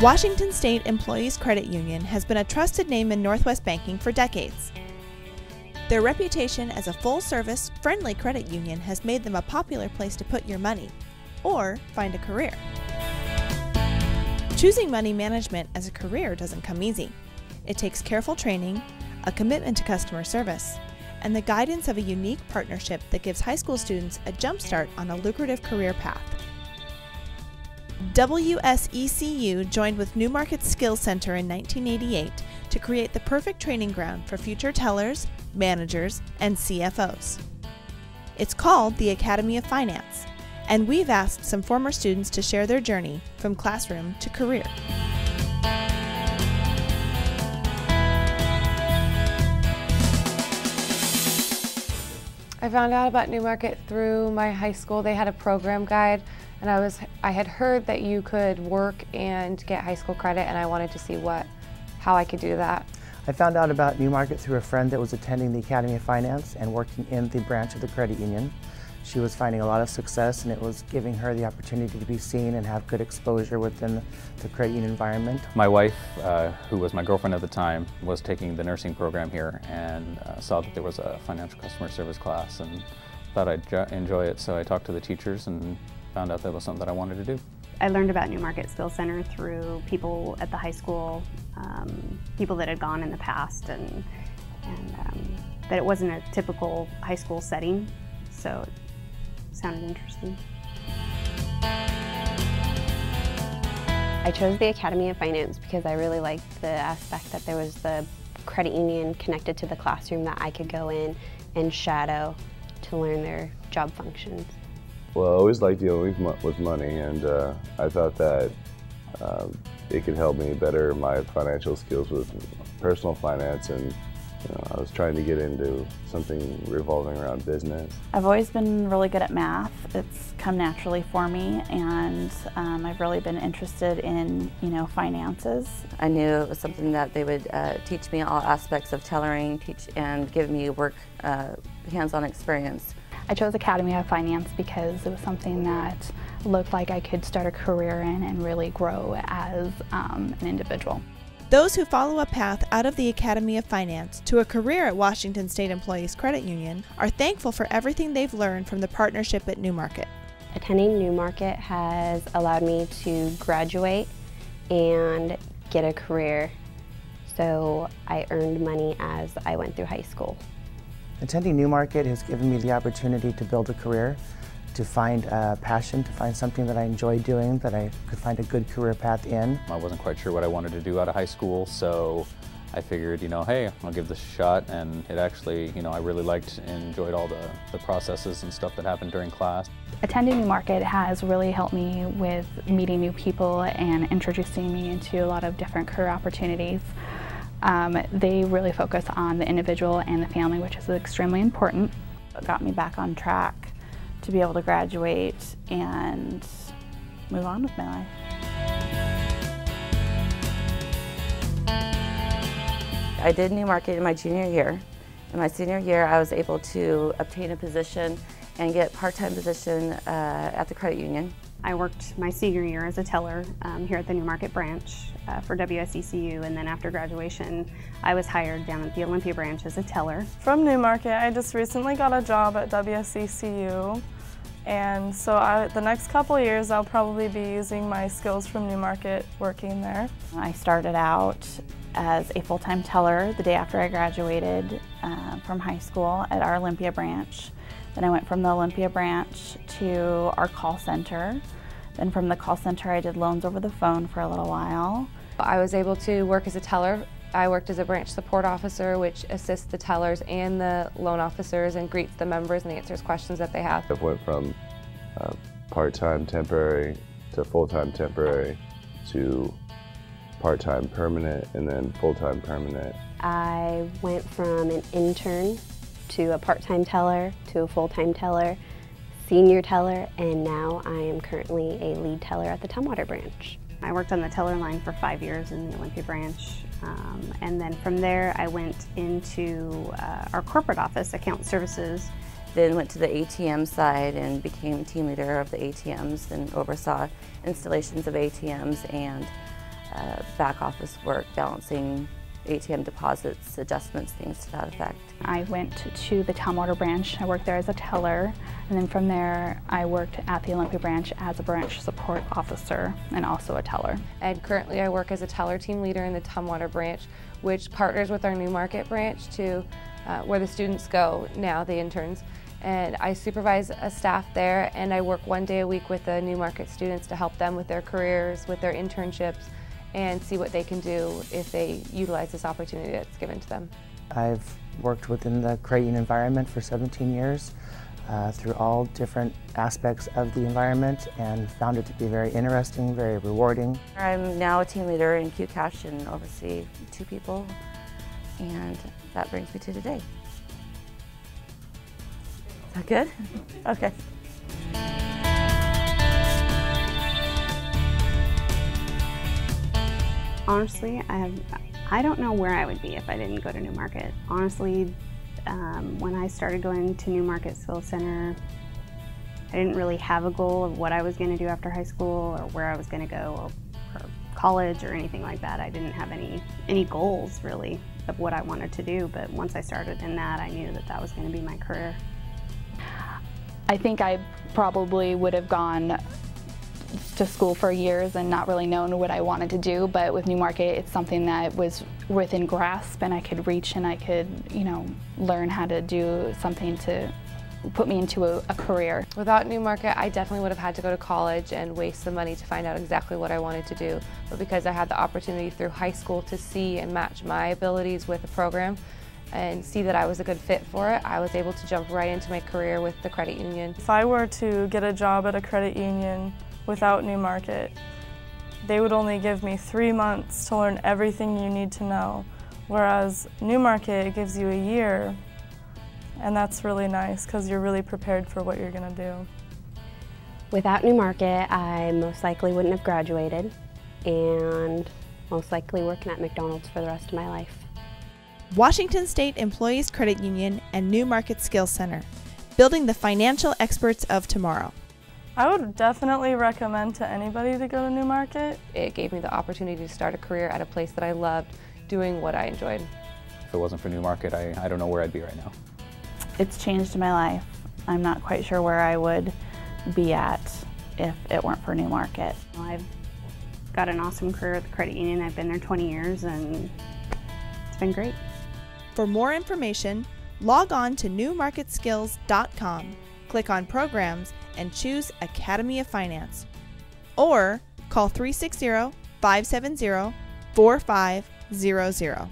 Washington State Employees Credit Union has been a trusted name in Northwest banking for decades. Their reputation as a full-service, friendly credit union has made them a popular place to put your money or find a career. Choosing money management as a career doesn't come easy. It takes careful training, a commitment to customer service, and the guidance of a unique partnership that gives high school students a jump start on a lucrative career path. WSECU joined with Newmarket Skills Center in 1988 to create the perfect training ground for future tellers, managers, and CFOs. It's called the Academy of Finance, and we've asked some former students to share their journey from classroom to career. I found out about Newmarket through my high school. They had a program guide, and I had heard that you could work and get high school credit, and I wanted to see how I could do that. I found out about Newmarket through a friend that was attending the Academy of Finance and working in the branch of the credit union. She was finding a lot of success, and it was giving her the opportunity to be seen and have good exposure within the credit union environment. My wife, who was my girlfriend at the time, was taking the nursing program here and saw that there was a financial customer service class and thought I'd enjoy it, so I talked to the teachers and found out that was something that I wanted to do. I learned about Newmarket Skills Center through people at the high school, people that had gone in the past, and that it wasn't a typical high school setting, so it sounded interesting. I chose the Academy of Finance because I really liked the aspect that there was the credit union connected to the classroom that I could go in and shadow to learn their job functions. Well, I always liked dealing with money, and I thought that it could help me better my financial skills with personal finance, and I was trying to get into something revolving around business. I've always been really good at math. It's come naturally for me, and I've really been interested in, finances. I knew it was something that they would teach me all aspects of tellering, and give me work, hands-on experience. I chose Academy of Finance because it was something that looked like I could start a career in and really grow as an individual. Those who follow a path out of the Academy of Finance to a career at Washington State Employees Credit Union are thankful for everything they've learned from the partnership at Newmarket. Attending Newmarket has allowed me to graduate and get a career, so I earned money as I went through high school. Attending Newmarket has given me the opportunity to build a career, to find a passion, to find something that I enjoy doing, that I could find a good career path in. I wasn't quite sure what I wanted to do out of high school, so I figured, hey, I'll give this a shot, and it actually, I really liked and enjoyed all the processes and stuff that happened during class. Attending Newmarket has really helped me with meeting new people and introducing me into a lot of different career opportunities. They really focus on the individual and the family, which is extremely important. It got me back on track to be able to graduate and move on with my life. I did Newmarket in my junior year. In my senior year, I was able to obtain a position and get a part-time position at the credit union. I worked my senior year as a teller here at the Newmarket branch for WSECU, and then after graduation I was hired down at the Olympia branch as a teller. From Newmarket, I just recently got a job at WSECU, and so the next couple of years I'll probably be using my skills from Newmarket working there. I started out as a full-time teller the day after I graduated from high school at our Olympia branch. Then I went from the Olympia branch to our call center. Then from the call center I did loans over the phone for a little while. I was able to work as a teller. I worked as a branch support officer, which assists the tellers and the loan officers and greets the members and answers questions that they have. I went from part-time temporary to full-time temporary to part-time permanent and then full-time permanent. I went from an intern to a part-time teller to a full-time teller, senior teller, and now I am currently a lead teller at the Tumwater branch. I worked on the teller line for 5 years in the Olympia branch, and then from there I went into our corporate office, account services. Then went to the ATM side and became team leader of the ATMs and oversaw installations of ATMs and back office work, balancing ATM deposits, adjustments, things to that effect. I went to the Tumwater branch. I worked there as a teller, and then from there I worked at the Olympia branch as a branch support officer and also a teller. And currently I work as a teller team leader in the Tumwater branch, which partners with our Newmarket branch to where the students go now, the interns. And I supervise a staff there, and I work 1 day a week with the Newmarket students to help them with their careers, with their internships, and see what they can do if they utilize this opportunity that's given to them. I've worked within the credit union environment for 17 years through all different aspects of the environment, and found it to be very interesting, very rewarding. I'm now a team leader in Q Cash and oversee 2 people, and that brings me to today. Is that good? Okay. Honestly, I don't know where I would be if I didn't go to Newmarket. Honestly, when I started going to Newmarket Skills Center, I didn't really have a goal of what I was going to do after high school or where I was going to go or college or anything like that. I didn't have any goals really of what I wanted to do, but once I started in that, I knew that that was going to be my career. I think I probably would have gone to school for years and not really known what I wanted to do, but with Newmarket it's something that was within grasp and I could reach, and I could, you know, learn how to do something to put me into a career. Without Newmarket, I definitely would have had to go to college and waste the money to find out exactly what I wanted to do, but because I had the opportunity through high school to see and match my abilities with the program and see that I was a good fit for it, I was able to jump right into my career with the credit union. If I were to get a job at a credit union without Newmarket, they would only give me 3 months to learn everything you need to know, whereas Newmarket gives you a year, and that's really nice because you're really prepared for what you're going to do. Without Newmarket, I most likely wouldn't have graduated and most likely working at McDonald's for the rest of my life. Washington State Employees Credit Union and Newmarket Skills Center, building the financial experts of tomorrow. I would definitely recommend to anybody to go to Newmarket. It gave me the opportunity to start a career at a place that I loved, doing what I enjoyed. If it wasn't for Newmarket, I don't know where I'd be right now. It's changed my life. I'm not quite sure where I would be at if it weren't for Newmarket. I've got an awesome career at the credit union. I've been there 20 years and it's been great. For more information, log on to newmarketskills.com, click on Programs, and choose Academy of Finance. Or call 360-570-4500.